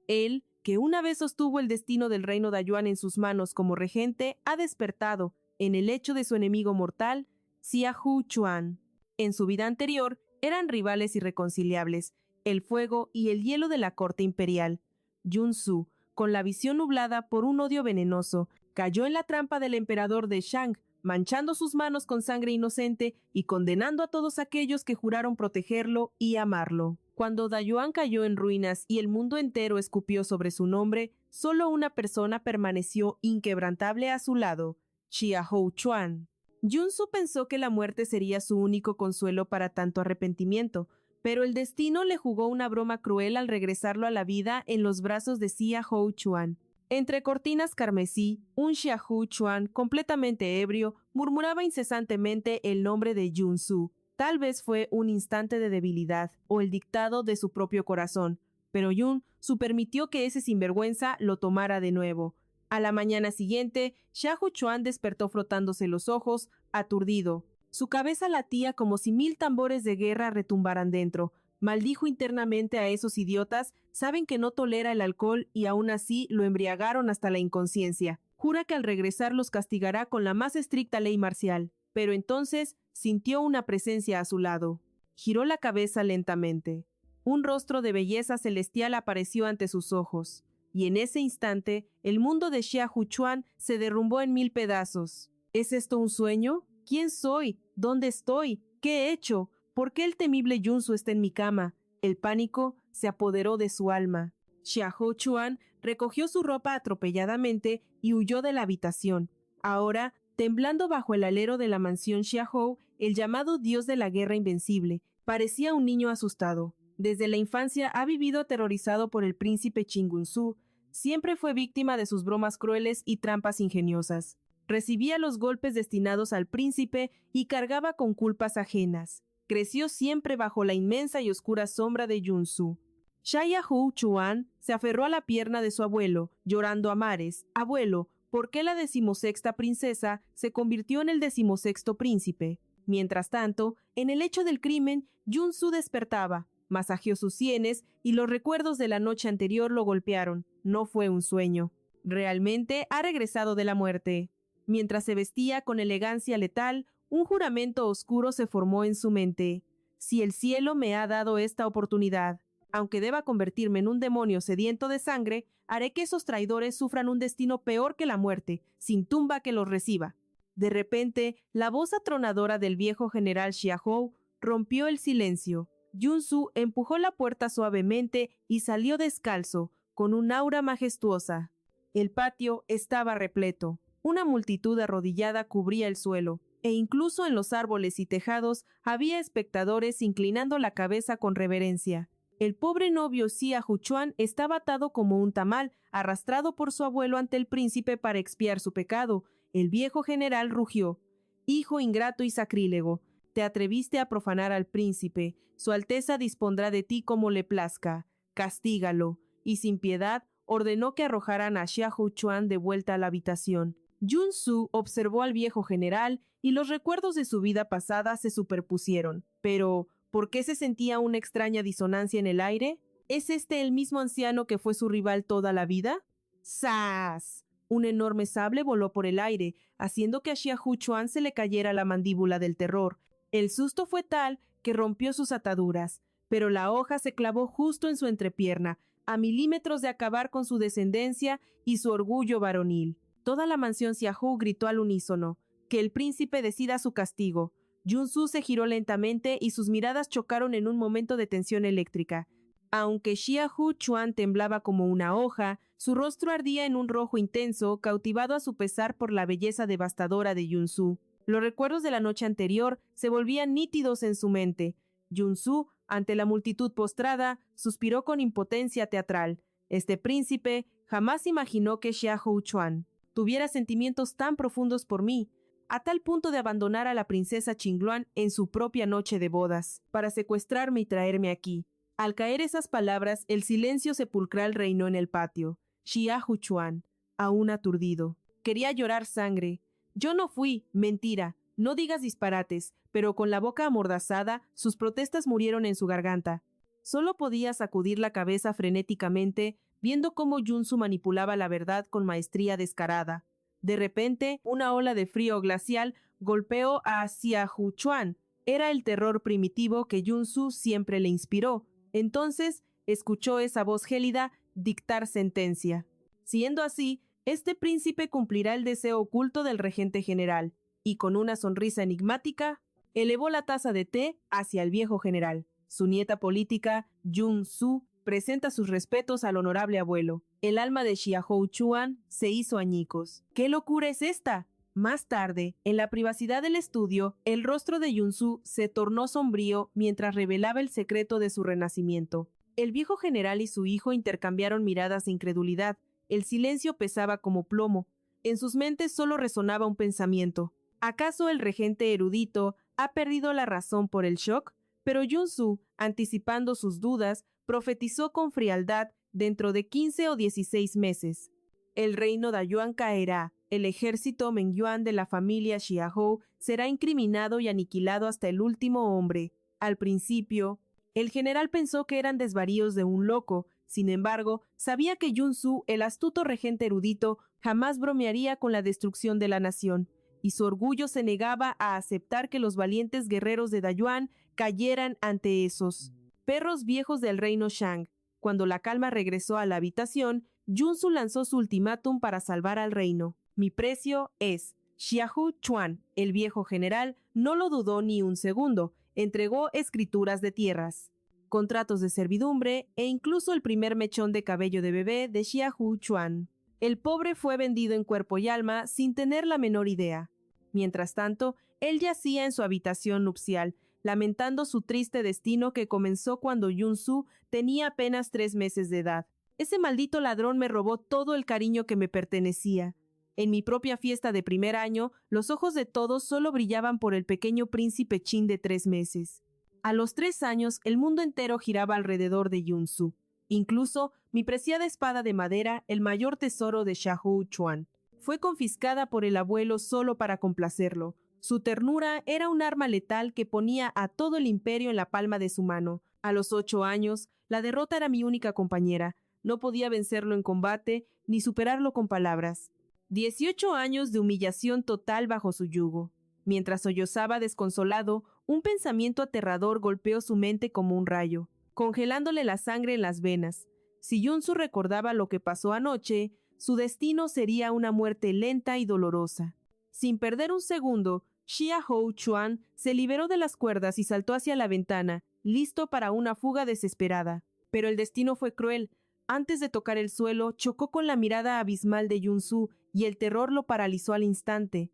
Él, que una vez sostuvo el destino del reino Dayuan en sus manos como regente, ha despertado, en el lecho de su enemigo mortal, Xiahou Chuan. En su vida anterior, eran rivales irreconciliables, el fuego y el hielo de la corte imperial. Yun-Su, con la visión nublada por un odio venenoso, cayó en la trampa del emperador de Shang, manchando sus manos con sangre inocente y condenando a todos aquellos que juraron protegerlo y amarlo. Cuando Dayuan cayó en ruinas y el mundo entero escupió sobre su nombre, solo una persona permaneció inquebrantable a su lado, Xiahou Chuan. Yun-Su pensó que la muerte sería su único consuelo para tanto arrepentimiento, pero el destino le jugó una broma cruel al regresarlo a la vida en los brazos de Xiahou Chuan. Entre cortinas carmesí, un Xiahou Chuan completamente ebrio murmuraba incesantemente el nombre de Yun-Su. Tal vez fue un instante de debilidad o el dictado de su propio corazón, pero Yun-Su permitió que ese sinvergüenza lo tomara de nuevo. A la mañana siguiente, Xiahou Chuan despertó frotándose los ojos, aturdido. Su cabeza latía como si 1000 tambores de guerra retumbaran dentro. Maldijo internamente a esos idiotas, saben que no tolera el alcohol y aún así lo embriagaron hasta la inconsciencia. Jura que al regresar los castigará con la más estricta ley marcial, pero entonces sintió una presencia a su lado. Giró la cabeza lentamente. Un rostro de belleza celestial apareció ante sus ojos, y en ese instante el mundo de Xiahou Chuan se derrumbó en 1000 pedazos. ¿Es esto un sueño? ¿Quién soy? ¿Dónde estoy? ¿Qué he hecho? ¿Por qué el temible Yun-Su está en mi cama? El pánico se apoderó de su alma. Xiahou Chuan recogió su ropa atropelladamente y huyó de la habitación. Ahora, temblando bajo el alero de la mansión Xiahou, el llamado dios de la guerra invencible, parecía un niño asustado. Desde la infancia ha vivido aterrorizado por el príncipe Chingunsu. Siempre fue víctima de sus bromas crueles y trampas ingeniosas. Recibía los golpes destinados al príncipe y cargaba con culpas ajenas. Creció siempre bajo la inmensa y oscura sombra de Yun-Su. Xiahou Chuan se aferró a la pierna de su abuelo, llorando a mares. «Abuelo, ¿por qué la 16ª princesa se convirtió en el 16º príncipe?» Mientras tanto, en el hecho del crimen, Yun-Su despertaba, masajeó sus sienes y los recuerdos de la noche anterior lo golpearon. No fue un sueño. Realmente ha regresado de la muerte. Mientras se vestía con elegancia letal, un juramento oscuro se formó en su mente. Si el cielo me ha dado esta oportunidad, aunque deba convertirme en un demonio sediento de sangre, haré que esos traidores sufran un destino peor que la muerte, sin tumba que los reciba. De repente, la voz atronadora del viejo general Xiahou rompió el silencio. Yun-Su empujó la puerta suavemente y salió descalzo, con un aura majestuosa. El patio estaba repleto. Una multitud arrodillada cubría el suelo, e incluso en los árboles y tejados había espectadores inclinando la cabeza con reverencia. El pobre novio Xiahou Chuan estaba atado como un tamal, arrastrado por su abuelo ante el príncipe para expiar su pecado. El viejo general rugió: «Hijo ingrato y sacrílego, te atreviste a profanar al príncipe. Su Alteza dispondrá de ti como le plazca. Castígalo». Y sin piedad ordenó que arrojaran a Xiahou Chuan de vuelta a la habitación. Yun-Su observó al viejo general y los recuerdos de su vida pasada se superpusieron. Pero, ¿por qué se sentía una extraña disonancia en el aire? ¿Es este el mismo anciano que fue su rival toda la vida? ¡Zas! Un enorme sable voló por el aire, haciendo que a Xiahou Chuan se le cayera la mandíbula del terror. El susto fue tal que rompió sus ataduras, pero la hoja se clavó justo en su entrepierna, a milímetros de acabar con su descendencia y su orgullo varonil. Toda la mansión Xiahou gritó al unísono: «Que el príncipe decida su castigo». Yun-Su se giró lentamente y sus miradas chocaron en un momento de tensión eléctrica. Aunque Xiahou Chuan temblaba como una hoja, su rostro ardía en un rojo intenso, cautivado a su pesar por la belleza devastadora de Yun-Su. Los recuerdos de la noche anterior se volvían nítidos en su mente. Yun-Su, ante la multitud postrada, suspiró con impotencia teatral. Este príncipe jamás imaginó que Xiahou Chuan tuviera sentimientos tan profundos por mí, a tal punto de abandonar a la princesa Qingluan en su propia noche de bodas, para secuestrarme y traerme aquí. Al caer esas palabras, el silencio sepulcral reinó en el patio. Xiahou Chuan, aún aturdido, quería llorar sangre. «Yo no fui, mentira, no digas disparates», pero con la boca amordazada, sus protestas murieron en su garganta. Solo podía sacudir la cabeza frenéticamente, viendo cómo Junsu manipulaba la verdad con maestría descarada. De repente, una ola de frío glacial golpeó a Xiahou Chuan. Era el terror primitivo que Junsu siempre le inspiró. Entonces, escuchó esa voz gélida dictar sentencia. Siendo así, este príncipe cumplirá el deseo oculto del regente general, y con una sonrisa enigmática, elevó la taza de té hacia el viejo general. Su nieta política, Junsu, presenta sus respetos al honorable abuelo. El alma de Xiahou Chuan se hizo añicos. ¿Qué locura es esta? Más tarde, en la privacidad del estudio, el rostro de Junsu se tornó sombrío mientras revelaba el secreto de su renacimiento. El viejo general y su hijo intercambiaron miradas de incredulidad. El silencio pesaba como plomo. En sus mentes solo resonaba un pensamiento. ¿Acaso el regente erudito ha perdido la razón por el shock? Pero Junsu, anticipando sus dudas, profetizó con frialdad dentro de 15 o 16 meses. El reino Dayuan caerá. El ejército Mengyuan de la familia Xiahou será incriminado y aniquilado hasta el último hombre. Al principio, el general pensó que eran desvaríos de un loco. Sin embargo, sabía que Junsu, el astuto regente erudito, jamás bromearía con la destrucción de la nación, y su orgullo se negaba a aceptar que los valientes guerreros de Dayuan cayeran ante esos perros viejos del reino Shang. Cuando la calma regresó a la habitación, Junsu lanzó su ultimátum para salvar al reino. Mi precio es. Xiahou Chuan, el viejo general, no lo dudó ni un segundo. Entregó escrituras de tierras, contratos de servidumbre e incluso el primer mechón de cabello de bebé de Xiahou Chuan. El pobre fue vendido en cuerpo y alma sin tener la menor idea. Mientras tanto, él yacía en su habitación nupcial, lamentando su triste destino que comenzó cuando Junsu tenía apenas 3 meses de edad. Ese maldito ladrón me robó todo el cariño que me pertenecía. En mi propia fiesta de primer año, los ojos de todos solo brillaban por el pequeño príncipe Qin de 3 meses. A los 3 años, el mundo entero giraba alrededor de Junsu. Incluso mi preciada espada de madera, el mayor tesoro de Xiahou Chuan, fue confiscada por el abuelo solo para complacerlo. Su ternura era un arma letal que ponía a todo el imperio en la palma de su mano. A los 8 años, la derrota era mi única compañera. No podía vencerlo en combate ni superarlo con palabras. 18 años de humillación total bajo su yugo. Mientras sollozaba desconsolado, un pensamiento aterrador golpeó su mente como un rayo, congelándole la sangre en las venas. Si Junsu recordaba lo que pasó anoche, su destino sería una muerte lenta y dolorosa. Sin perder un segundo, Xiahou Chuan se liberó de las cuerdas y saltó hacia la ventana, listo para una fuga desesperada. Pero el destino fue cruel. Antes de tocar el suelo, chocó con la mirada abismal de Junsu y el terror lo paralizó al instante.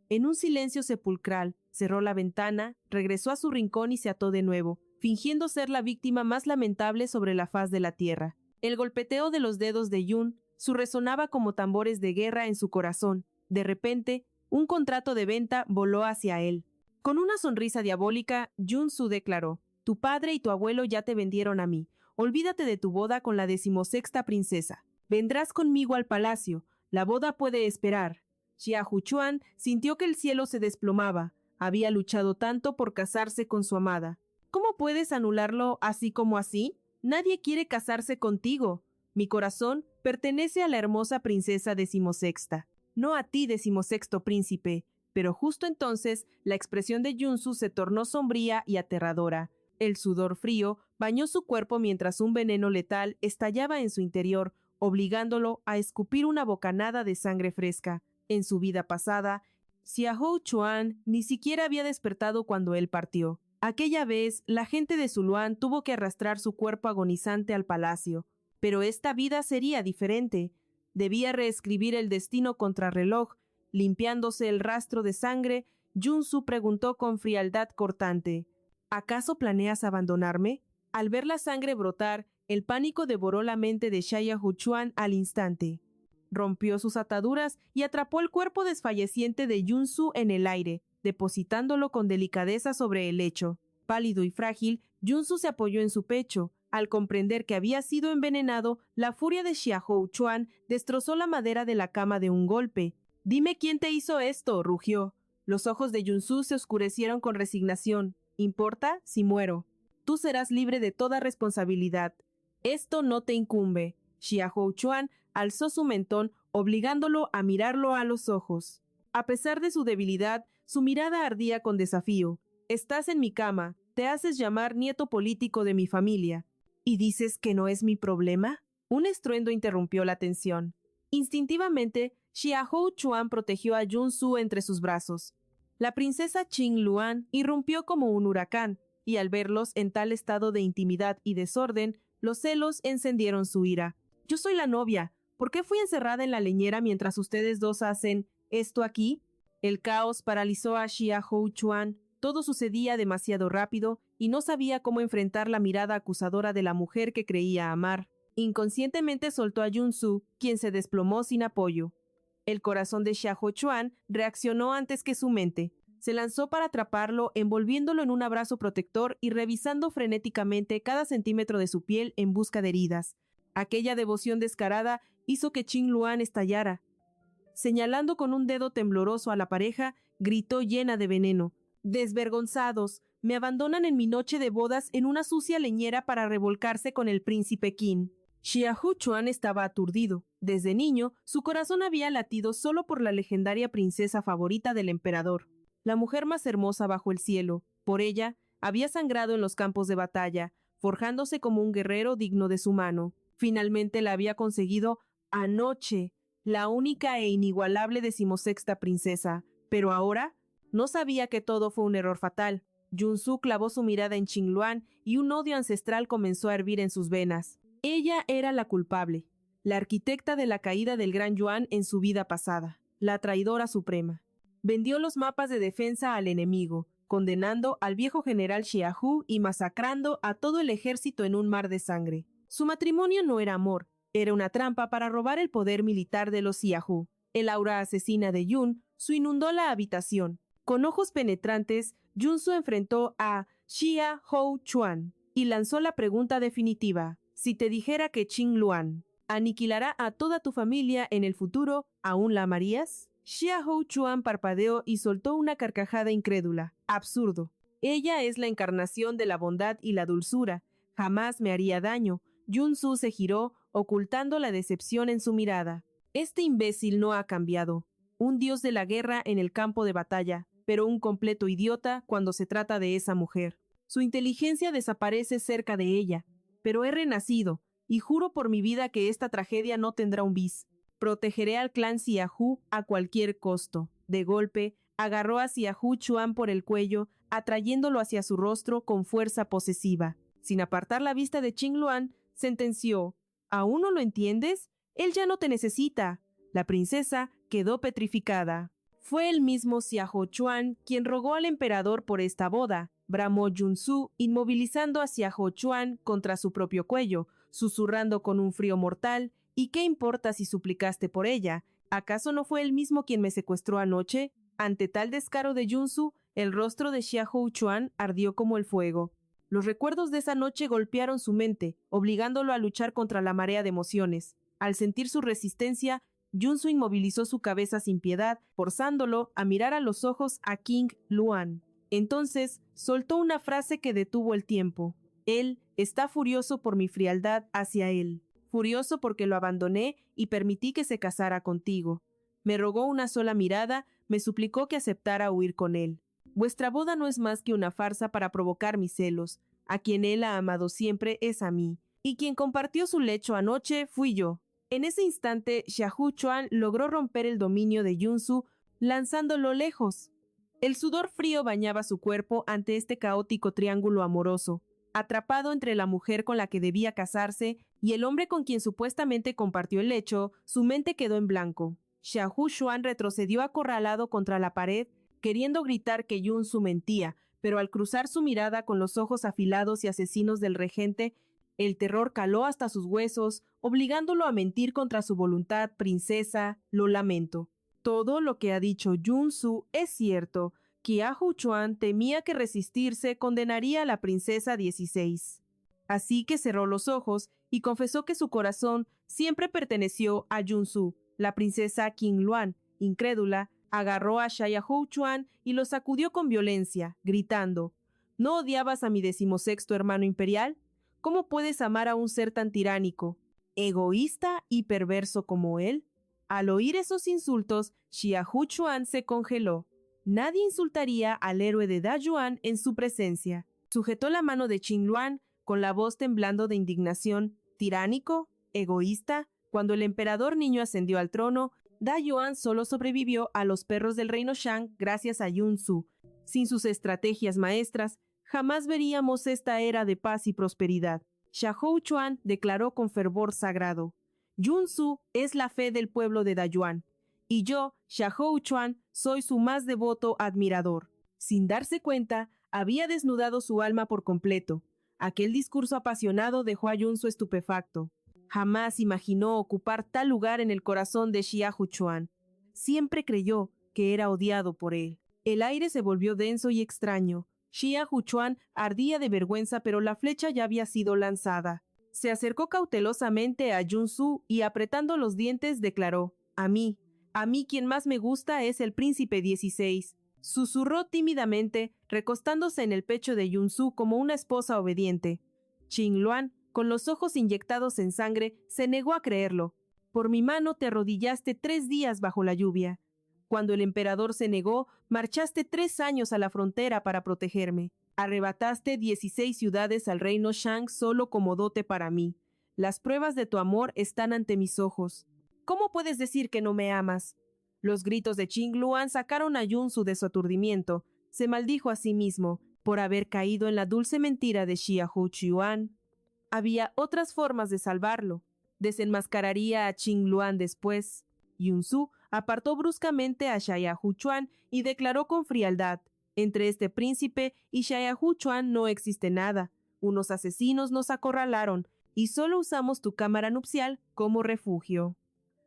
En un silencio sepulcral, cerró la ventana, regresó a su rincón y se ató de nuevo, fingiendo ser la víctima más lamentable sobre la faz de la tierra. El golpeteo de los dedos de Yun resonaba como tambores de guerra en su corazón. De repente, un contrato de venta voló hacia él. Con una sonrisa diabólica, Junsu declaró: «Tu padre y tu abuelo ya te vendieron a mí. Olvídate de tu boda con la 16ª princesa. Vendrás conmigo al palacio. La boda puede esperar». Xiahou Chuan sintió que el cielo se desplomaba. Había luchado tanto por casarse con su amada. «¿Cómo puedes anularlo así como así? Nadie quiere casarse contigo. Mi corazón pertenece a la hermosa princesa 16ª. No a ti, 16º príncipe». Pero justo entonces, la expresión de Junsu se tornó sombría y aterradora. El sudor frío bañó su cuerpo mientras un veneno letal estallaba en su interior, obligándolo a escupir una bocanada de sangre fresca. En su vida pasada, Xiahou Chuan ni siquiera había despertado cuando él partió. Aquella vez, la gente de Zuluan tuvo que arrastrar su cuerpo agonizante al palacio. Pero esta vida sería diferente. Debía reescribir el destino contrarreloj. Limpiándose el rastro de sangre, Junsu preguntó con frialdad cortante: «¿Acaso planeas abandonarme?». Al ver la sangre brotar, el pánico devoró la mente de Xiahou Chuan al instante. Rompió sus ataduras y atrapó el cuerpo desfalleciente de Junsu en el aire, depositándolo con delicadeza sobre el lecho. Pálido y frágil, Junsu se apoyó en su pecho. Al comprender que había sido envenenado, la furia de Xiahou Chuan destrozó la madera de la cama de un golpe. «Dime quién te hizo esto», rugió. Los ojos de Junsu se oscurecieron con resignación. «¿Importa si muero? Tú serás libre de toda responsabilidad. Esto no te incumbe». Xiahou Chuan alzó su mentón, obligándolo a mirarlo a los ojos. A pesar de su debilidad, su mirada ardía con desafío. «Estás en mi cama, te haces llamar nieto político de mi familia. ¿Y dices que no es mi problema?» Un estruendo interrumpió la tensión. Instintivamente, Xiahou Chuan protegió a Junsu entre sus brazos. La princesa Qing Luan irrumpió como un huracán, y al verlos en tal estado de intimidad y desorden, los celos encendieron su ira. «Yo soy la novia. ¿Por qué fui encerrada en la leñera mientras ustedes dos hacen esto aquí?» El caos paralizó a Xiahou Chuan. Todo sucedía demasiado rápido y no sabía cómo enfrentar la mirada acusadora de la mujer que creía amar. Inconscientemente soltó a Junsu, quien se desplomó sin apoyo. El corazón de Xiahou Chuan reaccionó antes que su mente. Se lanzó para atraparlo, envolviéndolo en un abrazo protector y revisando frenéticamente cada centímetro de su piel en busca de heridas. Aquella devoción descarada hizo que Qing Luan estallara. Señalando con un dedo tembloroso a la pareja, gritó llena de veneno: «Desvergonzados, me abandonan en mi noche de bodas en una sucia leñera para revolcarse con el príncipe Qin». Xiahou Chuan estaba aturdido. Desde niño, su corazón había latido solo por la legendaria princesa favorita del emperador, la mujer más hermosa bajo el cielo. Por ella, había sangrado en los campos de batalla, forjándose como un guerrero digno de su mano. Finalmente la había conseguido anoche, la única e inigualable 16ª princesa. Pero ahora, no sabía que todo fue un error fatal. Junsu clavó su mirada en Qing Luan y un odio ancestral comenzó a hervir en sus venas. Ella era la culpable, la arquitecta de la caída del Gran Yuan en su vida pasada, la traidora suprema. Vendió los mapas de defensa al enemigo, condenando al viejo general Xiahou y masacrando a todo el ejército en un mar de sangre. Su matrimonio no era amor, era una trampa para robar el poder militar de los Xiahou. El aura asesina de Yun su inundó la habitación. Con ojos penetrantes, Junsu enfrentó a Xiahou Chuan y lanzó la pregunta definitiva: «Si te dijera que Qing Luan aniquilará a toda tu familia en el futuro, ¿aún la amarías?» Xiahou Chuan parpadeó y soltó una carcajada incrédula. «Absurdo. Ella es la encarnación de la bondad y la dulzura. Jamás me haría daño». Junsu se giró, ocultando la decepción en su mirada. «Este imbécil no ha cambiado. Un dios de la guerra en el campo de batalla, pero un completo idiota cuando se trata de esa mujer. Su inteligencia desaparece cerca de ella. Pero he renacido, y juro por mi vida que esta tragedia no tendrá un bis. Protegeré al clan Xiahou a cualquier costo». De golpe, agarró a Xiahou Chuan por el cuello, atrayéndolo hacia su rostro con fuerza posesiva. Sin apartar la vista de Qing Luan, sentenció: «¿Aún no lo entiendes? Él ya no te necesita». La princesa quedó petrificada. Fue el mismo Xiahou Chuan quien rogó al emperador por esta boda, bramó Junsu, inmovilizando a Xiahou Chuan contra su propio cuello, susurrando con un frío mortal: «¿Y qué importa si suplicaste por ella? ¿Acaso no fue él mismo quien me secuestró anoche?» Ante tal descaro de Junsu, el rostro de Xiahou Chuan ardió como el fuego. Los recuerdos de esa noche golpearon su mente, obligándolo a luchar contra la marea de emociones. Al sentir su resistencia, Junsu inmovilizó su cabeza sin piedad, forzándolo a mirar a los ojos a Qing Luan. Entonces, soltó una frase que detuvo el tiempo. «Él está furioso por mi frialdad hacia él. Furioso porque lo abandoné y permití que se casara contigo. Me rogó una sola mirada, me suplicó que aceptara huir con él. Vuestra boda no es más que una farsa para provocar mis celos. A quien él ha amado siempre es a mí. Y quien compartió su lecho anoche fui yo». En ese instante, Xiahou Chuan logró romper el dominio de Junsu, lanzándolo lejos. El sudor frío bañaba su cuerpo ante este caótico triángulo amoroso. Atrapado entre la mujer con la que debía casarse y el hombre con quien supuestamente compartió el lecho, su mente quedó en blanco. Xiahou Chuan retrocedió acorralado contra la pared, queriendo gritar que Junsu mentía, pero al cruzar su mirada con los ojos afilados y asesinos del regente, el terror caló hasta sus huesos, obligándolo a mentir contra su voluntad. «Princesa, lo lamento. Todo lo que ha dicho Junsu es cierto». Xiahou Chuan temía que resistirse condenaría a la princesa 16. Así que cerró los ojos y confesó que su corazón siempre perteneció a Junsu. La princesa Qing Luan, incrédula, agarró a Xiahou Chuan y lo sacudió con violencia, gritando: «¿No odiabas a mi 16º hermano imperial? ¿Cómo puedes amar a un ser tan tiránico?» ¿Egoísta y perverso como él? Al oír esos insultos, Xiahou Chuan se congeló. Nadie insultaría al héroe de Dayuan en su presencia. Sujetó la mano de Qingluan con la voz temblando de indignación. ¿Tiránico? ¿Egoísta? Cuando el emperador niño ascendió al trono, Dayuan solo sobrevivió a los perros del reino Shang gracias a Yun Su. Sin sus estrategias maestras, jamás veríamos esta era de paz y prosperidad. Xiahou Chuan declaró con fervor sagrado: Yun Su es la fe del pueblo de Dayuan, y yo, Xiahou Chuan, soy su más devoto admirador. Sin darse cuenta, había desnudado su alma por completo. Aquel discurso apasionado dejó a Yun Su estupefacto. Jamás imaginó ocupar tal lugar en el corazón de Xiahou Chuan. Siempre creyó que era odiado por él. El aire se volvió denso y extraño. Xiahou Chuan ardía de vergüenza, pero la flecha ya había sido lanzada. Se acercó cautelosamente a Yun Su y, apretando los dientes, declaró: a mí quien más me gusta es el príncipe 16. Susurró tímidamente, recostándose en el pecho de Yun Su como una esposa obediente. Qingluan, con los ojos inyectados en sangre, se negó a creerlo. Por mi mano te arrodillaste 3 días bajo la lluvia. Cuando el emperador se negó, marchaste 3 años a la frontera para protegerme. Arrebataste 16 ciudades al reino Shang solo como dote para mí. Las pruebas de tu amor están ante mis ojos. ¿Cómo puedes decir que no me amas? Los gritos de Qingluan sacaron a Yun Su de su aturdimiento. Se maldijo a sí mismo por haber caído en la dulce mentira de Xiahou Chuan. Había otras formas de salvarlo. Desenmascararía a Qingluan después. Yun Su apartó bruscamente a Xiahou Chuan y declaró con frialdad: entre este príncipe y Xiahou Chuan no existe nada. Unos asesinos nos acorralaron y solo usamos tu cámara nupcial como refugio.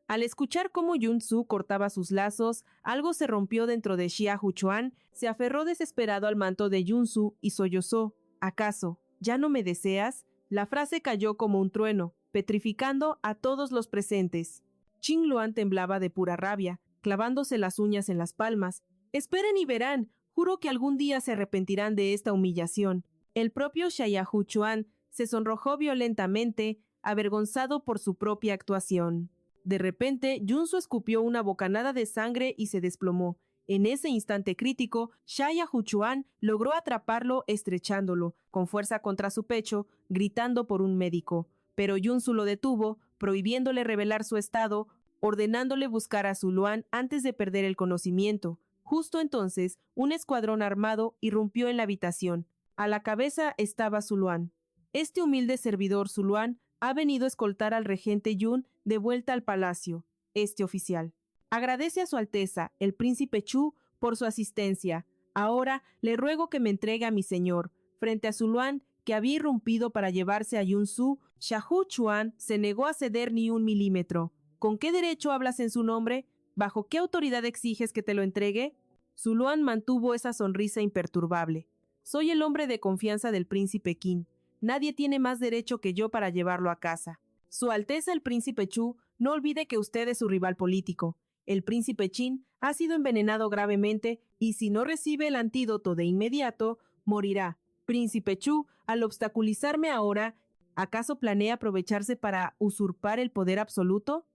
Al escuchar cómo Yun Su cortaba sus lazos, algo se rompió dentro de Xiahou Chuan, se aferró desesperado al manto de Yun Su y sollozó: ¿acaso ya no me deseas? La frase cayó como un trueno, petrificando a todos los presentes. Qingluan temblaba de pura rabia, clavándose las uñas en las palmas. Esperen y verán, juro que algún día se arrepentirán de esta humillación. El propio Xiahou Chuan se sonrojó violentamente, avergonzado por su propia actuación. De repente, Yun Su escupió una bocanada de sangre y se desplomó. En ese instante crítico, Xiahou Chuan logró atraparlo estrechándolo con fuerza contra su pecho, gritando por un médico. Pero Yun Su lo detuvo, prohibiéndole revelar su estado, ordenándole buscar a Zuluan antes de perder el conocimiento. Justo entonces, un escuadrón armado irrumpió en la habitación. A la cabeza estaba Zuluan. Este humilde servidor Zuluan ha venido a escoltar al regente Yun de vuelta al palacio. Este oficial agradece a Su Alteza, el príncipe Chu, por su asistencia. Ahora le ruego que me entregue a mi señor. Frente a Zuluan, que había irrumpido para llevarse a Yun Su, Xiahou Chuan se negó a ceder ni 1 milímetro. ¿Con qué derecho hablas en su nombre? ¿Bajo qué autoridad exiges que te lo entregue? Zuluan mantuvo esa sonrisa imperturbable. Soy el hombre de confianza del príncipe Qin. Nadie tiene más derecho que yo para llevarlo a casa. Su Alteza el príncipe Chu, no olvide que usted es su rival político. El príncipe Qin ha sido envenenado gravemente y si no recibe el antídoto de inmediato, morirá. Príncipe Chu, al obstaculizarme ahora, ¿acaso planea aprovecharse para usurpar el poder absoluto?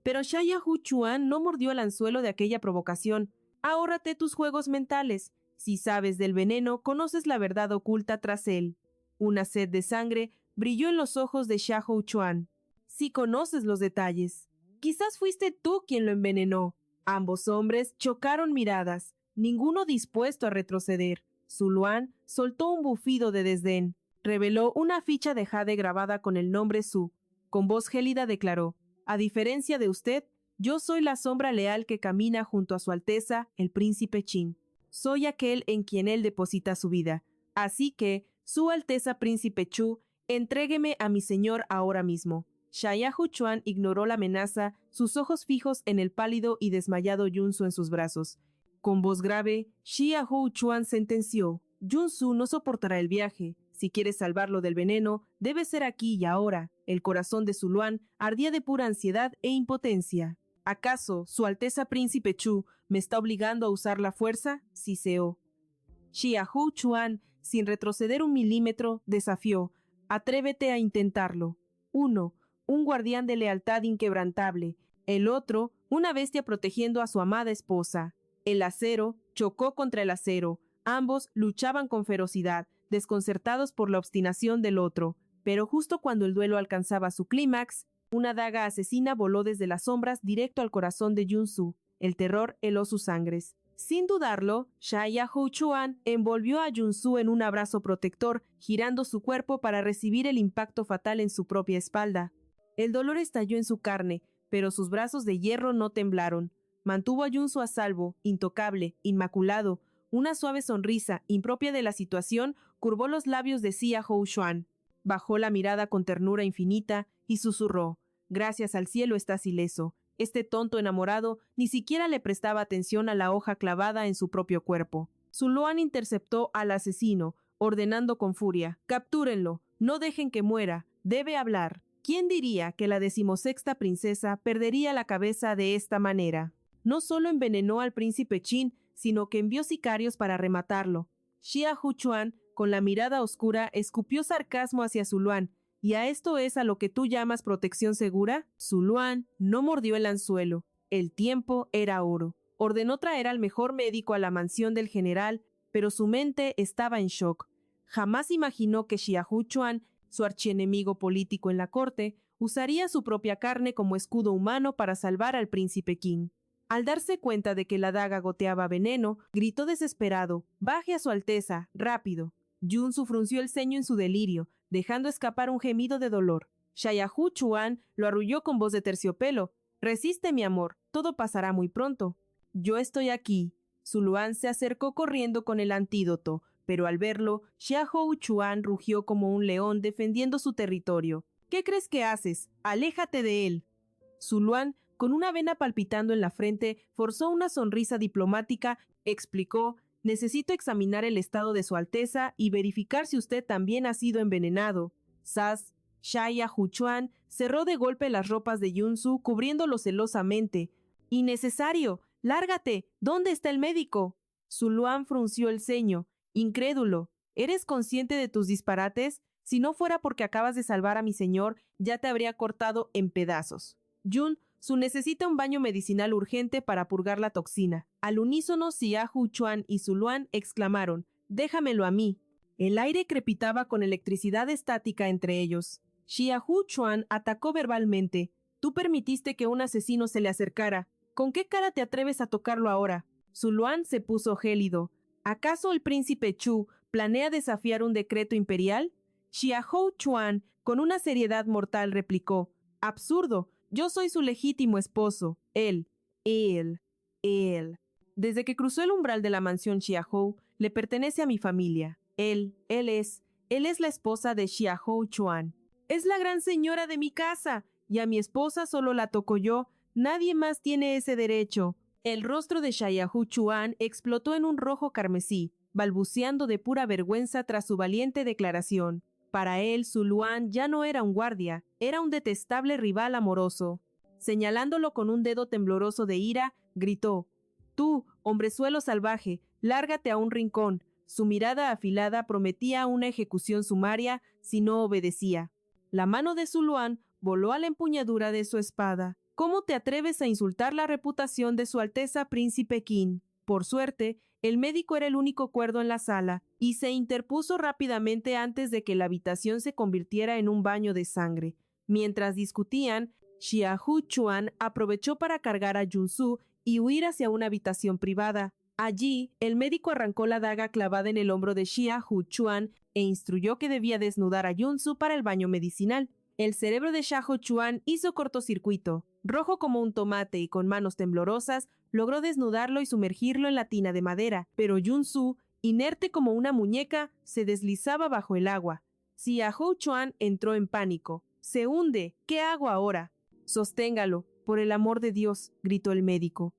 Pero Xiahou Chuan no mordió el anzuelo de aquella provocación. Ahórrate tus juegos mentales. Si sabes del veneno, conoces la verdad oculta tras él. Una sed de sangre brilló en los ojos de Xiahou Chuan. Si conoces los detalles. Quizás fuiste tú quien lo envenenó. Ambos hombres chocaron miradas, ninguno dispuesto a retroceder. Zuluan soltó un bufido de desdén. Reveló una ficha de jade grabada con el nombre Su. Con voz gélida declaró: a diferencia de usted, yo soy la sombra leal que camina junto a Su Alteza, el príncipe Qin. Soy aquel en quien él deposita su vida. Así que, Su Alteza príncipe Chu, entrégueme a mi señor ahora mismo. Xiahou Chuan ignoró la amenaza, sus ojos fijos en el pálido y desmayado Yun Su en sus brazos. Con voz grave, Xiahou Chuan sentenció: Yun Su no soportará el viaje. Si quieres salvarlo del veneno, debe ser aquí y ahora. El corazón de Zuluan ardía de pura ansiedad e impotencia. ¿Acaso Su Alteza príncipe Chu me está obligando a usar la fuerza? Siseó. Xiahou Chuan, sin retroceder 1 milímetro, desafió: atrévete a intentarlo. 1, un guardián de lealtad inquebrantable, el otro, una bestia protegiendo a su amada esposa. El acero chocó contra el acero. Ambos luchaban con ferocidad, desconcertados por la obstinación del otro. Pero justo cuando el duelo alcanzaba su clímax, una daga asesina voló desde las sombras directo al corazón de Yun-Su. El terror heló sus sangres. Sin dudarlo, Xiahou Chuan envolvió a Yun-Su en un abrazo protector, girando su cuerpo para recibir el impacto fatal en su propia espalda. El dolor estalló en su carne, pero sus brazos de hierro no temblaron. Mantuvo a Yun-Su a salvo, intocable, inmaculado. Una suave sonrisa, impropia de la situación, curvó los labios de Xiahou Chuan. Bajó la mirada con ternura infinita y susurró: «Gracias al cielo estás ileso». Este tonto enamorado ni siquiera le prestaba atención a la hoja clavada en su propio cuerpo. Zuluan interceptó al asesino, ordenando con furia: «Captúrenlo, no dejen que muera, debe hablar». ¿Quién diría que la 16ª princesa perdería la cabeza de esta manera? No solo envenenó al príncipe Qin, sino que envió sicarios para rematarlo. Xiahou Chuan, con la mirada oscura, escupió sarcasmo hacia Zuluan. ¿Y a esto es a lo que tú llamas protección segura? Zuluan no mordió el anzuelo. El tiempo era oro. Ordenó traer al mejor médico a la mansión del general, pero su mente estaba en shock. Jamás imaginó que Xiahou Chuan, su archienemigo político en la corte, usaría su propia carne como escudo humano para salvar al príncipe Qin. Al darse cuenta de que la daga goteaba veneno, gritó desesperado: «Baje a su alteza, rápido». Yun-Su frunció el ceño en su delirio, dejando escapar un gemido de dolor. Xiahou Chuan lo arrulló con voz de terciopelo: «Resiste, mi amor, todo pasará muy pronto». «Yo estoy aquí». Zuluan se acercó corriendo con el antídoto, pero al verlo, Xiahou Chuan rugió como un león defendiendo su territorio. «¿Qué crees que haces? Aléjate de él». Zuluan, con una vena palpitando en la frente, forzó una sonrisa diplomática, explicó: «Necesito examinar el estado de su Alteza y verificar si usted también ha sido envenenado». Zas, Xiahou Chuan cerró de golpe las ropas de Yun-Su, cubriéndolo celosamente. «¡Innecesario! ¡Lárgate! ¿Dónde está el médico?» Zuluan frunció el ceño, incrédulo. «¿Eres consciente de tus disparates? Si no fuera porque acabas de salvar a mi señor, ya te habría cortado en pedazos». Yun-Su necesita un baño medicinal urgente para purgar la toxina. Al unísono, Xiahou Chuan y Zuluan exclamaron: «¡Déjamelo a mí!». El aire crepitaba con electricidad estática entre ellos. Xiahou Chuan atacó verbalmente: «Tú permitiste que un asesino se le acercara. ¿Con qué cara te atreves a tocarlo ahora?». Zuluan se puso gélido. ¿Acaso el príncipe Chu planea desafiar un decreto imperial? Xiahou Chuan, con una seriedad mortal, replicó: «Absurdo. Yo soy su legítimo esposo. Él. Desde que cruzó el umbral de la mansión Xiahou, le pertenece a mi familia. Él es la esposa de Xiahou Chuan. Es la gran señora de mi casa, y a mi esposa solo la toco yo. Nadie más tiene ese derecho». El rostro de Xiahou Chuan explotó en un rojo carmesí, balbuceando de pura vergüenza tras su valiente declaración. Para él, Zuluan ya no era un guardia, era un detestable rival amoroso. Señalándolo con un dedo tembloroso de ira, gritó: «Tú, hombrezuelo salvaje, lárgate a un rincón». Su mirada afilada prometía una ejecución sumaria si no obedecía. La mano de Zuluan voló a la empuñadura de su espada. «¿Cómo te atreves a insultar la reputación de Su Alteza Príncipe Qin?». Por suerte, el médico era el único cuerdo en la sala, y se interpuso rápidamente antes de que la habitación se convirtiera en un baño de sangre. Mientras discutían, Xiahou Chuan aprovechó para cargar a Yun-Su y huir hacia una habitación privada. Allí, el médico arrancó la daga clavada en el hombro de Xiahou Chuan e instruyó que debía desnudar a Yun-Su para el baño medicinal. El cerebro de Xiahou Chuan hizo cortocircuito. Rojo como un tomate y con manos temblorosas, logró desnudarlo y sumergirlo en la tina de madera, pero Yun-Su, inerte como una muñeca, se deslizaba bajo el agua. Xiahou Chuan entró en pánico. «¡Se hunde! ¿Qué hago ahora?». «Sosténgalo, por el amor de Dios», gritó el médico.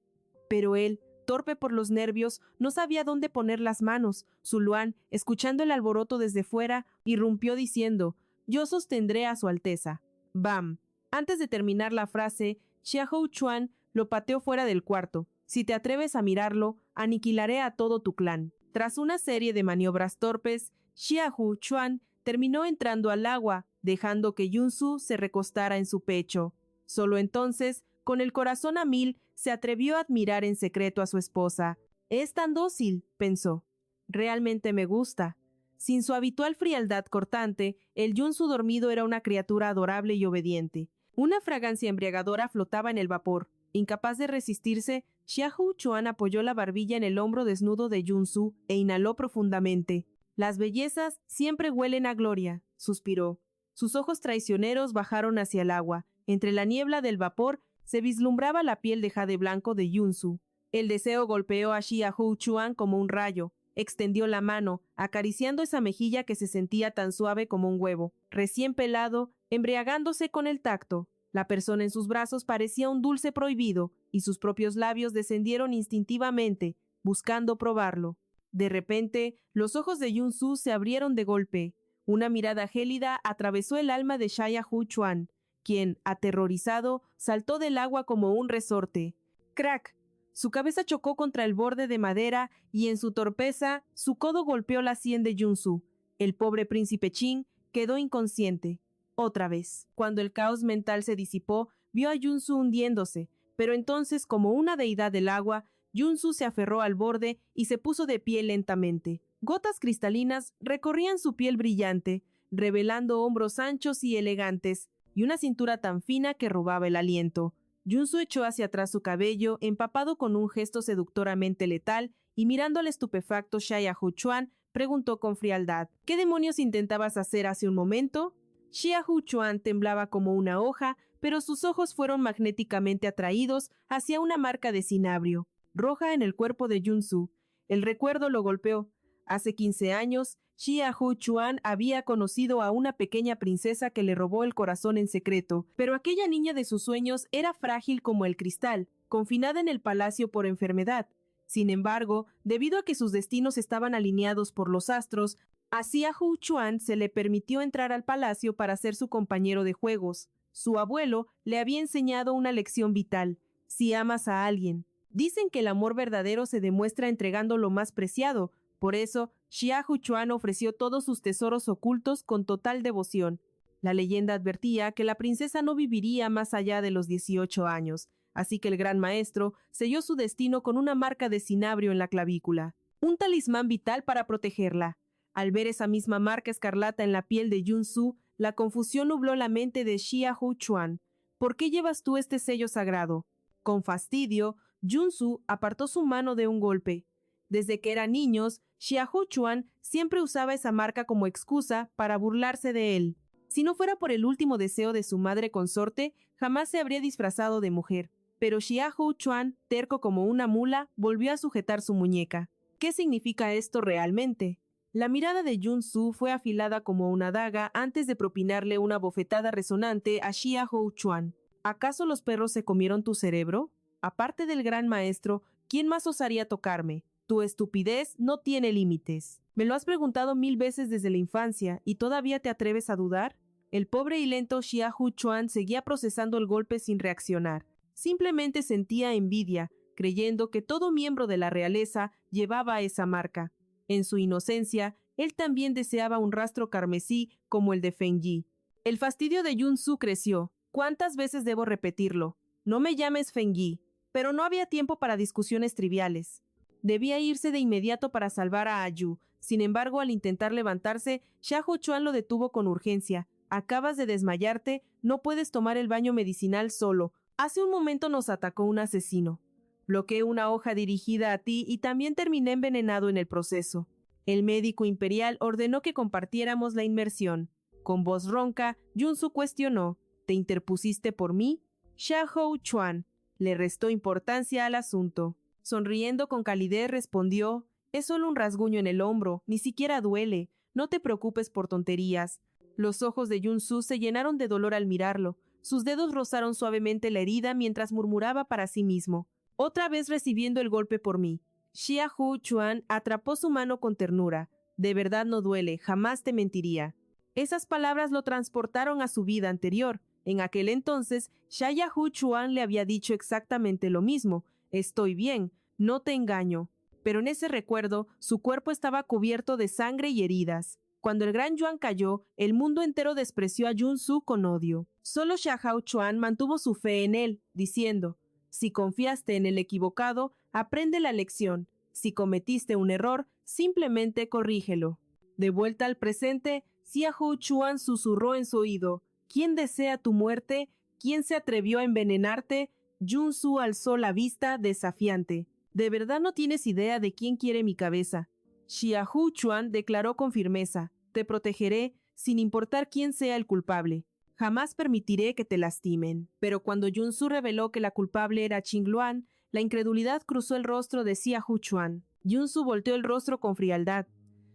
Pero él, torpe por los nervios, no sabía dónde poner las manos. Zuluan, escuchando el alboroto desde fuera, irrumpió diciendo: «Yo sostendré a Su Alteza». ¡Bam! Antes de terminar la frase, Xiahou Chuan lo pateó fuera del cuarto. «Si te atreves a mirarlo, aniquilaré a todo tu clan». Tras una serie de maniobras torpes, Xiahou Chuan terminó entrando al agua, dejando que Yunsu se recostara en su pecho. Solo entonces, con el corazón a mil, se atrevió a admirar en secreto a su esposa. «Es tan dócil», pensó. «Realmente me gusta». Sin su habitual frialdad cortante, el Yunsu dormido era una criatura adorable y obediente. Una fragancia embriagadora flotaba en el vapor. Incapaz de resistirse, Xiahou Chuan apoyó la barbilla en el hombro desnudo de Yunsu e inhaló profundamente. «Las bellezas siempre huelen a gloria», suspiró. Sus ojos traicioneros bajaron hacia el agua. Entre la niebla del vapor se vislumbraba la piel de jade blanco de Yunsu. El deseo golpeó a Xiahou Chuan como un rayo. Extendió la mano, acariciando esa mejilla que se sentía tan suave como un huevo, recién pelado, embriagándose con el tacto. La persona en sus brazos parecía un dulce prohibido, y sus propios labios descendieron instintivamente, buscando probarlo. De repente, los ojos de Yunsu se abrieron de golpe. Una mirada gélida atravesó el alma de Xiahou Chuan, quien, aterrorizado, saltó del agua como un resorte. ¡Crack! Su cabeza chocó contra el borde de madera y en su torpeza, su codo golpeó la sien de Yunsu. El pobre príncipe Qin quedó inconsciente. Otra vez. Cuando el caos mental se disipó, vio a Yunsu hundiéndose, pero entonces, como una deidad del agua, Yunsu se aferró al borde y se puso de pie lentamente. Gotas cristalinas recorrían su piel brillante, revelando hombros anchos y elegantes, y una cintura tan fina que robaba el aliento. Yunsu echó hacia atrás su cabello, empapado con un gesto seductoramente letal, y mirando al estupefacto Xiahou Chuan, preguntó con frialdad: «¿Qué demonios intentabas hacer hace un momento?» Xiahou Chuan temblaba como una hoja, pero sus ojos fueron magnéticamente atraídos hacia una marca de cinabrio, roja en el cuerpo de Yunsu. El recuerdo lo golpeó. Hace 15 años, Xiahou Chuan había conocido a una pequeña princesa que le robó el corazón en secreto, pero aquella niña de sus sueños era frágil como el cristal, confinada en el palacio por enfermedad. Sin embargo, debido a que sus destinos estaban alineados por los astros, a Xiahou Chuan se le permitió entrar al palacio para ser su compañero de juegos. Su abuelo le había enseñado una lección vital: si amas a alguien. Dicen que el amor verdadero se demuestra entregando lo más preciado. Por eso, Xiahou Chuan ofreció todos sus tesoros ocultos con total devoción. La leyenda advertía que la princesa no viviría más allá de los 18 años, así que el gran maestro selló su destino con una marca de cinabrio en la clavícula, un talismán vital para protegerla. Al ver esa misma marca escarlata en la piel de Yunsu, la confusión nubló la mente de Xiahou Chuan. «¿Por qué llevas tú este sello sagrado?» Con fastidio, Yunsu apartó su mano de un golpe. Desde que eran niños, Xiahou Chuan siempre usaba esa marca como excusa para burlarse de él. Si no fuera por el último deseo de su madre consorte, jamás se habría disfrazado de mujer. Pero Xiahou Chuan, terco como una mula, volvió a sujetar su muñeca. ¿Qué significa esto realmente? La mirada de Yunsu fue afilada como una daga antes de propinarle una bofetada resonante a Xiahou Chuan. ¿Acaso los perros se comieron tu cerebro? Aparte del gran maestro, ¿quién más osaría tocarme? Tu estupidez no tiene límites. Me lo has preguntado 1000 veces desde la infancia, ¿y todavía te atreves a dudar? El pobre y lento Xiahou Chuan seguía procesando el golpe sin reaccionar. Simplemente sentía envidia, creyendo que todo miembro de la realeza llevaba esa marca. En su inocencia, él también deseaba un rastro carmesí como el de Feng Yi. El fastidio de Yunsu creció. ¿Cuántas veces debo repetirlo? No me llames Feng Yi. Pero no había tiempo para discusiones triviales. Debía irse de inmediato para salvar a Ayu. Sin embargo, al intentar levantarse, Xiahou Chuan lo detuvo con urgencia. «Acabas de desmayarte, no puedes tomar el baño medicinal solo. Hace un momento nos atacó un asesino. Bloqueé una hoja dirigida a ti y también terminé envenenado en el proceso». El médico imperial ordenó que compartiéramos la inmersión. Con voz ronca, Yunsu cuestionó: «¿Te interpusiste por mí?» Xiahou Chuan le restó importancia al asunto. Sonriendo con calidez respondió: «Es solo un rasguño en el hombro, ni siquiera duele. No te preocupes por tonterías». Los ojos de Yunsu se llenaron de dolor al mirarlo. Sus dedos rozaron suavemente la herida mientras murmuraba para sí mismo: «Otra vez recibiendo el golpe por mí». Xiahou Chuan atrapó su mano con ternura. «De verdad no duele, jamás te mentiría». Esas palabras lo transportaron a su vida anterior. En aquel entonces, Xiahou Chuan le había dicho exactamente lo mismo: «Estoy bien, no te engaño». Pero en ese recuerdo, su cuerpo estaba cubierto de sangre y heridas. Cuando el gran Yuan cayó, el mundo entero despreció a Yun-Su con odio. Solo Xiahou Chuan mantuvo su fe en él, diciendo: si confiaste en el equivocado, aprende la lección. Si cometiste un error, simplemente corrígelo. De vuelta al presente, Xiahou Chuan susurró en su oído: ¿quién desea tu muerte? ¿Quién se atrevió a envenenarte? Yun-Su alzó la vista, desafiante. De verdad no tienes idea de quién quiere mi cabeza. Xiahou Chuan declaró con firmeza: te protegeré, sin importar quién sea el culpable. Jamás permitiré que te lastimen. Pero cuando Yun-Su reveló que la culpable era Qingluan, la incredulidad cruzó el rostro de Xiahou Chuan. Yun-Su volteó el rostro con frialdad.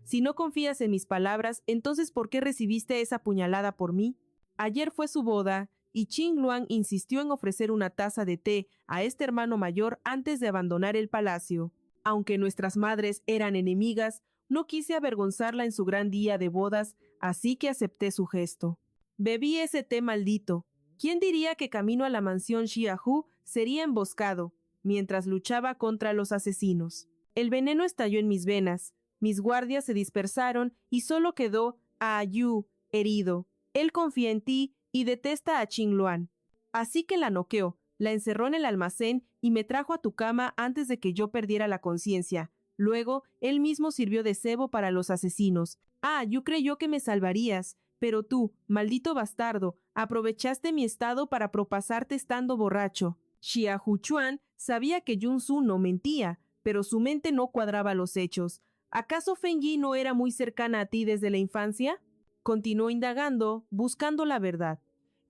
Si no confías en mis palabras, entonces ¿por qué recibiste esa puñalada por mí? Ayer fue su boda, y Qingluan insistió en ofrecer una taza de té a este hermano mayor antes de abandonar el palacio. Aunque nuestras madres eran enemigas, no quise avergonzarla en su gran día de bodas, así que acepté su gesto. Bebí ese té maldito. ¿Quién diría que camino a la mansión Xiahou sería emboscado, mientras luchaba contra los asesinos? El veneno estalló en mis venas, mis guardias se dispersaron y solo quedó Yu herido. Él confía en ti y detesta a Qingluan. Así que la noqueó, la encerró en el almacén y me trajo a tu cama antes de que yo perdiera la conciencia. Luego, él mismo sirvió de cebo para los asesinos. Yu creyó que me salvarías, pero tú, maldito bastardo, aprovechaste mi estado para propasarte estando borracho. Xiahou Chuan sabía que Yun-Su no mentía, pero su mente no cuadraba los hechos. ¿Acaso Feng Yi no era muy cercana a ti desde la infancia? Continuó indagando, buscando la verdad.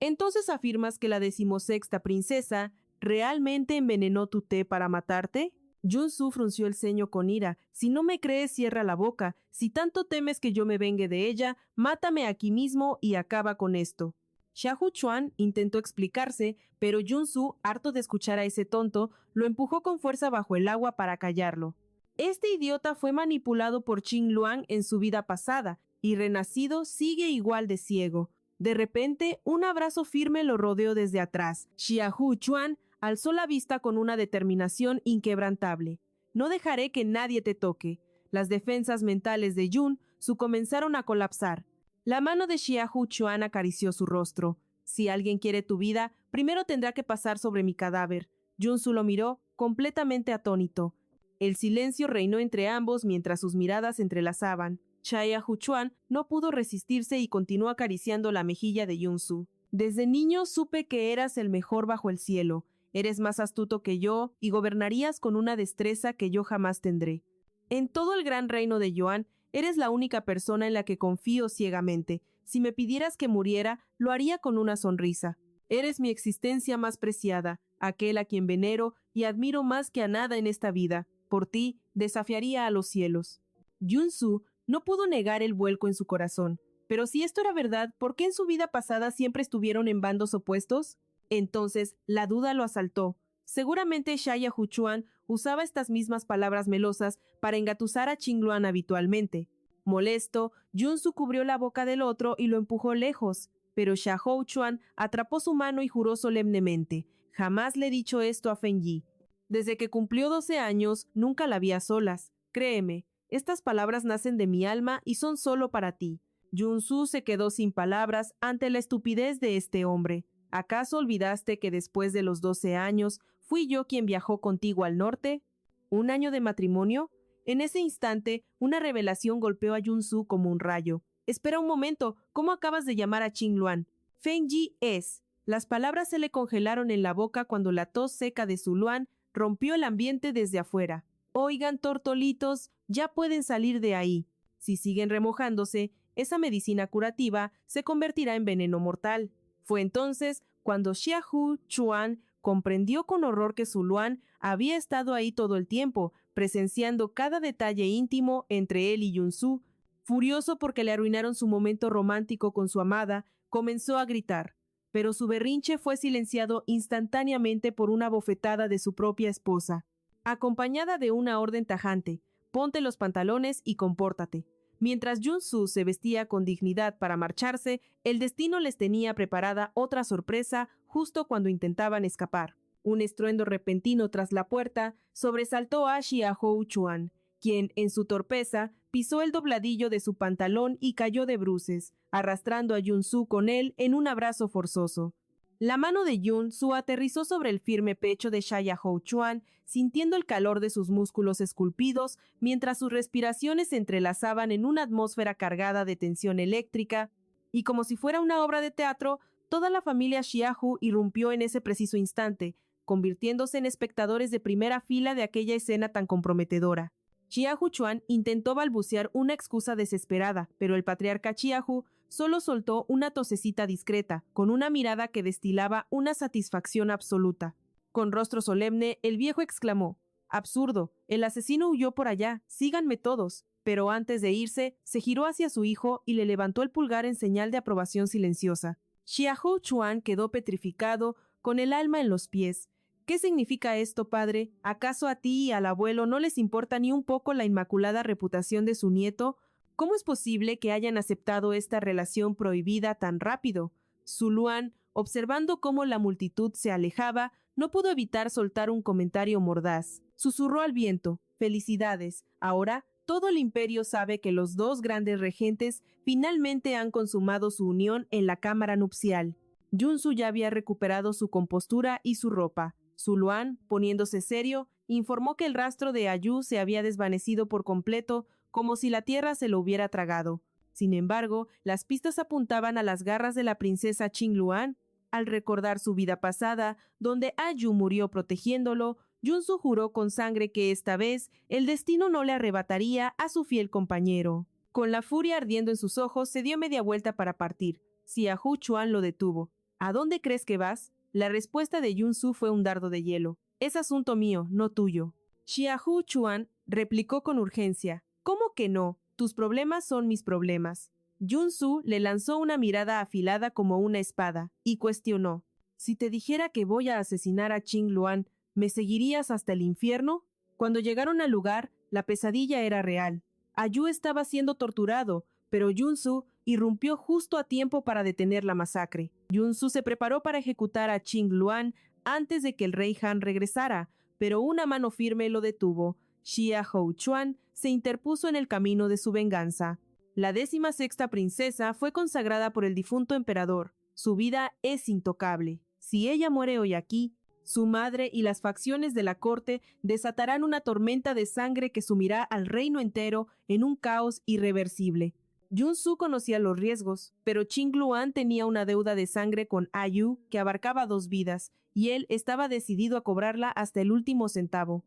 ¿Entonces afirmas que la 16ª princesa realmente envenenó tu té para matarte? Yun-Su frunció el ceño con ira. Si no me crees, cierra la boca. Si tanto temes que yo me vengue de ella, mátame aquí mismo y acaba con esto. Xiahou Chuan intentó explicarse, pero Yun-Su, harto de escuchar a ese tonto, lo empujó con fuerza bajo el agua para callarlo. Este idiota fue manipulado por Qingluan en su vida pasada, y renacido sigue igual de ciego. De repente, un abrazo firme lo rodeó desde atrás. Xiahou Chuan alzó la vista con una determinación inquebrantable. No dejaré que nadie te toque. Las defensas mentales de Yun-Su comenzaron a colapsar. La mano de Xiahou Chuan acarició su rostro. Si alguien quiere tu vida, primero tendrá que pasar sobre mi cadáver. Yun-Su lo miró, completamente atónito. El silencio reinó entre ambos mientras sus miradas se entrelazaban. Xiahou Chuan no pudo resistirse y continuó acariciando la mejilla de Yun-Su. Desde niño supe que eras el mejor bajo el cielo. Eres más astuto que yo y gobernarías con una destreza que yo jamás tendré. En todo el gran reino de Yuan, eres la única persona en la que confío ciegamente. Si me pidieras que muriera, lo haría con una sonrisa. Eres mi existencia más preciada, aquel a quien venero y admiro más que a nada en esta vida. Por ti, desafiaría a los cielos. Yun-Su no pudo negar el vuelco en su corazón. Pero si esto era verdad, ¿por qué en su vida pasada siempre estuvieron en bandos opuestos? Entonces, la duda lo asaltó. Seguramente Xiahou Chuan usaba estas mismas palabras melosas para engatusar a Qingluan habitualmente. Molesto, Yun-Su cubrió la boca del otro y lo empujó lejos, pero Xiahou Chuan atrapó su mano y juró solemnemente: jamás le he dicho esto a Feng Yi. Desde que cumplió 12 años, nunca la vi a solas. Créeme, estas palabras nacen de mi alma y son solo para ti. Yun-Su se quedó sin palabras ante la estupidez de este hombre. ¿Acaso olvidaste que después de los 12 años fui yo quien viajó contigo al norte? ¿Un año de matrimonio? En ese instante, una revelación golpeó a Yun-Su como un rayo. Espera un momento, ¿cómo acabas de llamar a Qingluan? Feng Yi es. Las palabras se le congelaron en la boca cuando la tos seca de Zuluan rompió el ambiente desde afuera. Oigan, tortolitos, ya pueden salir de ahí. Si siguen remojándose, esa medicina curativa se convertirá en veneno mortal. Fue entonces cuando Xiahou Chuan comprendió con horror que Zuluan había estado ahí todo el tiempo, presenciando cada detalle íntimo entre él y Yun-Su. Furioso porque le arruinaron su momento romántico con su amada, comenzó a gritar, pero su berrinche fue silenciado instantáneamente por una bofetada de su propia esposa, acompañada de una orden tajante: ponte los pantalones y compórtate. Mientras Yun-Su se vestía con dignidad para marcharse, el destino les tenía preparada otra sorpresa justo cuando intentaban escapar. Un estruendo repentino tras la puerta sobresaltó a Xiahou Chuan. quien, en su torpeza, pisó el dobladillo de su pantalón y cayó de bruces, arrastrando a Yun-Su con él en un abrazo forzoso. La mano de Yun-Su aterrizó sobre el firme pecho de Xiahou Chuan, sintiendo el calor de sus músculos esculpidos, mientras sus respiraciones se entrelazaban en una atmósfera cargada de tensión eléctrica, y como si fuera una obra de teatro, toda la familia Xiahu irrumpió en ese preciso instante, convirtiéndose en espectadores de primera fila de aquella escena tan comprometedora. Xiahou Chuan intentó balbucear una excusa desesperada, pero el patriarca Xiahou solo soltó una tosecita discreta, con una mirada que destilaba una satisfacción absoluta. Con rostro solemne, el viejo exclamó: «Absurdo, el asesino huyó por allá, síganme todos». Pero antes de irse, se giró hacia su hijo y le levantó el pulgar en señal de aprobación silenciosa. Xiahou Chuan quedó petrificado, con el alma en los pies. «¿Qué significa esto, padre? ¿Acaso a ti y al abuelo no les importa ni un poco la inmaculada reputación de su nieto? ¿Cómo es posible que hayan aceptado esta relación prohibida tan rápido?» Zuluan, observando cómo la multitud se alejaba, no pudo evitar soltar un comentario mordaz. Susurró al viento: «Felicidades. Ahora todo el imperio sabe que los dos grandes regentes finalmente han consumado su unión en la cámara nupcial». Yun-Su ya había recuperado su compostura y su ropa. Zuluan, poniéndose serio, informó que el rastro de Ayu se había desvanecido por completo, como si la tierra se lo hubiera tragado. Sin embargo, las pistas apuntaban a las garras de la princesa Qingluan. Al recordar su vida pasada, donde Ayu murió protegiéndolo, Yun-Su juró con sangre que esta vez el destino no le arrebataría a su fiel compañero. Con la furia ardiendo en sus ojos, se dio media vuelta para partir. Xiahou Chuan lo detuvo. «¿A dónde crees que vas?» La respuesta de Yun-Su fue un dardo de hielo. «Es asunto mío, no tuyo». Xiahou Chuan replicó con urgencia: «¿Cómo que no? Tus problemas son mis problemas». Yun-Su le lanzó una mirada afilada como una espada y cuestionó: «Si te dijera que voy a asesinar a Qingluan, ¿me seguirías hasta el infierno?» Cuando llegaron al lugar, la pesadilla era real. Ayu estaba siendo torturado, pero Yun-Su irrumpió justo a tiempo para detener la masacre. Yun-Su se preparó para ejecutar a Qingluan antes de que el rey Han regresara, pero una mano firme lo detuvo. Xiahou Chuan se interpuso en el camino de su venganza. La 16ª princesa fue consagrada por el difunto emperador. Su vida es intocable. Si ella muere hoy aquí, su madre y las facciones de la corte desatarán una tormenta de sangre que sumirá al reino entero en un caos irreversible. Yun-Su conocía los riesgos, pero Qingluan tenía una deuda de sangre con Ayu que abarcaba 2 vidas, y él estaba decidido a cobrarla hasta el último centavo.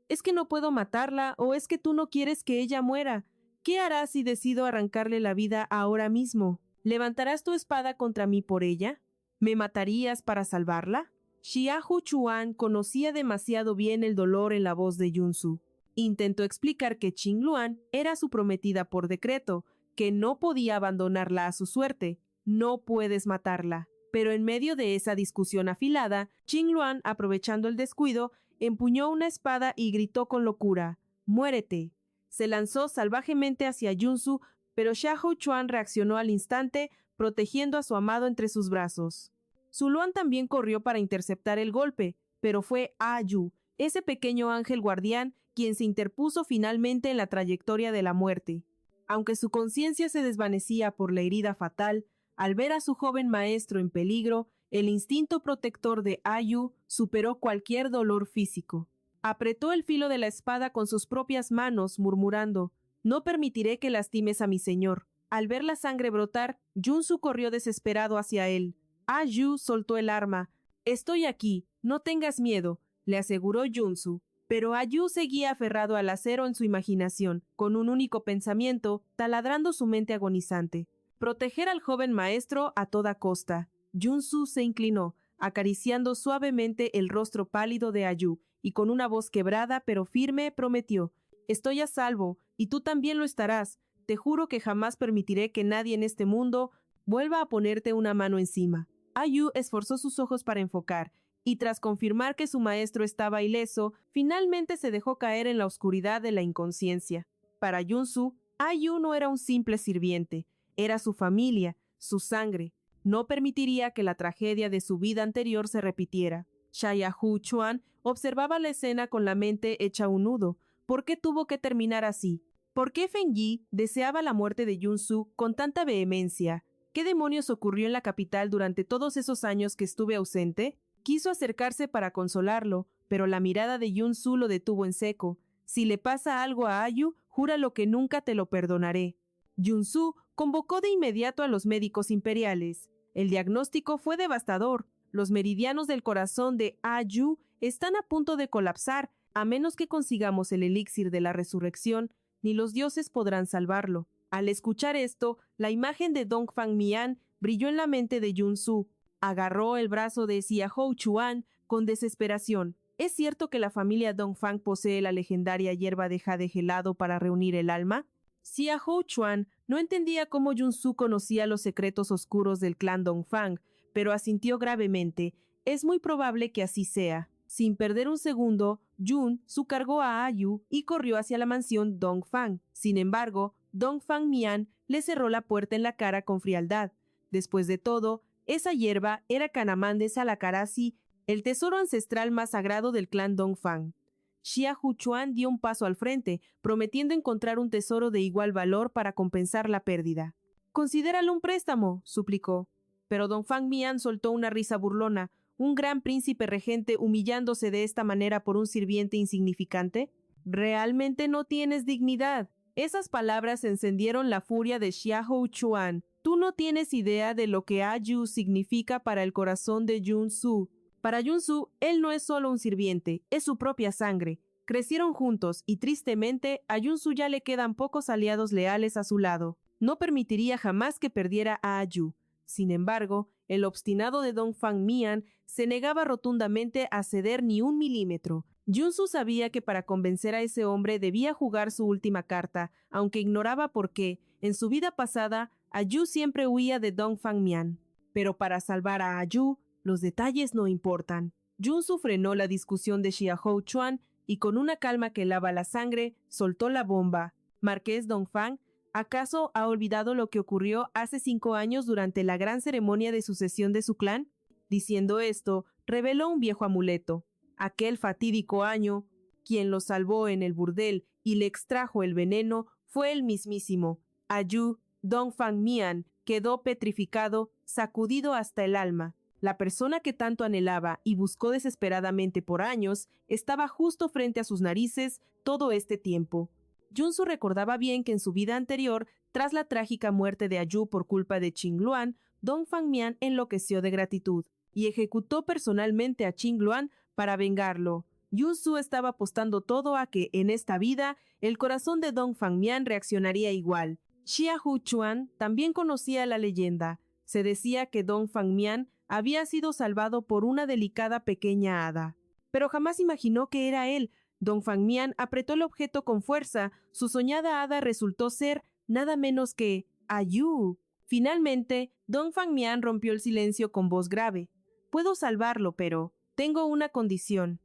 «¿Es que no puedo matarla o es que tú no quieres que ella muera? ¿Qué harás si decido arrancarle la vida ahora mismo? ¿Levantarás tu espada contra mí por ella? ¿Me matarías para salvarla?» Xiahou Chuan conocía demasiado bien el dolor en la voz de Yun-Su. Intentó explicar que Qingluan era su prometida por decreto, que no podía abandonarla a su suerte. «No puedes matarla». Pero en medio de esa discusión afilada, Qingluan, aprovechando el descuido, empuñó una espada y gritó con locura: «¡Muérete!». Se lanzó salvajemente hacia Yun-Su, pero Xiahou Chuan reaccionó al instante, protegiendo a su amado entre sus brazos. Zuluan también corrió para interceptar el golpe, pero fue Ayu, ese pequeño ángel guardián, quien se interpuso finalmente en la trayectoria de la muerte. Aunque su conciencia se desvanecía por la herida fatal, al ver a su joven maestro en peligro, el instinto protector de Ayu superó cualquier dolor físico. Apretó el filo de la espada con sus propias manos, murmurando: «No permitiré que lastimes a mi señor». Al ver la sangre brotar, Yun-Su corrió desesperado hacia él. Ayu soltó el arma. «Estoy aquí, no tengas miedo», le aseguró Yun-Su. Pero Ayu seguía aferrado al acero en su imaginación, con un único pensamiento, taladrando su mente agonizante: proteger al joven maestro a toda costa. Yun-Su se inclinó, acariciando suavemente el rostro pálido de Ayu, y con una voz quebrada pero firme prometió: «Estoy a salvo, y tú también lo estarás. Te juro que jamás permitiré que nadie en este mundo vuelva a ponerte una mano encima». Ayu esforzó sus ojos para enfocar, y tras confirmar que su maestro estaba ileso, finalmente se dejó caer en la oscuridad de la inconsciencia. Para Yun-Su, Ayu no era un simple sirviente, era su familia, su sangre. No permitiría que la tragedia de su vida anterior se repitiera. Xiahou Chuan observaba la escena con la mente hecha un nudo. ¿Por qué tuvo que terminar así? ¿Por qué Feng Yi deseaba la muerte de Yun-Su con tanta vehemencia? ¿Qué demonios ocurrió en la capital durante todos esos años que estuve ausente? Quiso acercarse para consolarlo, pero la mirada de Yun-Su lo detuvo en seco. Si le pasa algo a Ayu, júralo que nunca te lo perdonaré. Yun-Su convocó de inmediato a los médicos imperiales. El diagnóstico fue devastador. Los meridianos del corazón de Ayu están a punto de colapsar. A menos que consigamos el elixir de la resurrección, ni los dioses podrán salvarlo. Al escuchar esto, la imagen de Dongfang Mian brilló en la mente de Yun-Su. Agarró el brazo de Xiahou Chuan con desesperación. ¿Es cierto que la familia Dongfang posee la legendaria hierba de jade gelado para reunir el alma? Xiahou Chuan no entendía cómo Yun-Su conocía los secretos oscuros del clan Dongfang, pero asintió gravemente. Es muy probable que así sea. Sin perder un segundo, Yun-Su cargó a Ayu y corrió hacia la mansión Dongfang. Sin embargo, Dongfang Mian le cerró la puerta en la cara con frialdad. Después de todo, esa hierba era Kanamán de Salakarasi, el tesoro ancestral más sagrado del clan Dongfang. Xiahou Chuan dio un paso al frente, prometiendo encontrar un tesoro de igual valor para compensar la pérdida. «Considéralo un préstamo», suplicó. Pero Dongfang Mian soltó una risa burlona. ¿Un gran príncipe regente humillándose de esta manera por un sirviente insignificante? «Realmente no tienes dignidad». Esas palabras encendieron la furia de Xiahou Chuan. «Tú no tienes idea de lo que Ayu significa para el corazón de Yun-Su». Para Yun-Su, él no es solo un sirviente, es su propia sangre. Crecieron juntos y tristemente a Yun-Su ya le quedan pocos aliados leales a su lado. No permitiría jamás que perdiera a Ayu. Sin embargo, el obstinado de Dongfang Mian se negaba rotundamente a ceder ni un milímetro. Yun-Su sabía que para convencer a ese hombre debía jugar su última carta, aunque ignoraba por qué. En su vida pasada, Ayu siempre huía de Dongfang Mian. Pero para salvar a Ayu, los detalles no importan. Yun-Su frenó la discusión de Xiahou Chuan y con una calma que lava la sangre, soltó la bomba. «Marqués Dongfang, ¿acaso ha olvidado lo que ocurrió hace 5 años durante la gran ceremonia de sucesión de su clan?» Diciendo esto, reveló un viejo amuleto. Aquel fatídico año, quien lo salvó en el burdel y le extrajo el veneno fue el mismísimo Ayu. Dongfang Mian quedó petrificado, sacudido hasta el alma. La persona que tanto anhelaba y buscó desesperadamente por años estaba justo frente a sus narices todo este tiempo. Yun-Su recordaba bien que en su vida anterior, tras la trágica muerte de Ayu por culpa de Qingluan, Dongfang Mian enloqueció de gratitud y ejecutó personalmente a Qingluan para vengarlo. Yun-Su estaba apostando todo a que, en esta vida, el corazón de Dongfang Mian reaccionaría igual. Xiahou Chuan también conocía la leyenda. Se decía que Dongfang Mian había sido salvado por una delicada pequeña hada. Pero jamás imaginó que era él. Dongfang Mian apretó el objeto con fuerza. Su soñada hada resultó ser nada menos que Ayu. Finalmente, Dongfang Mian rompió el silencio con voz grave. «Puedo salvarlo, pero tengo una condición».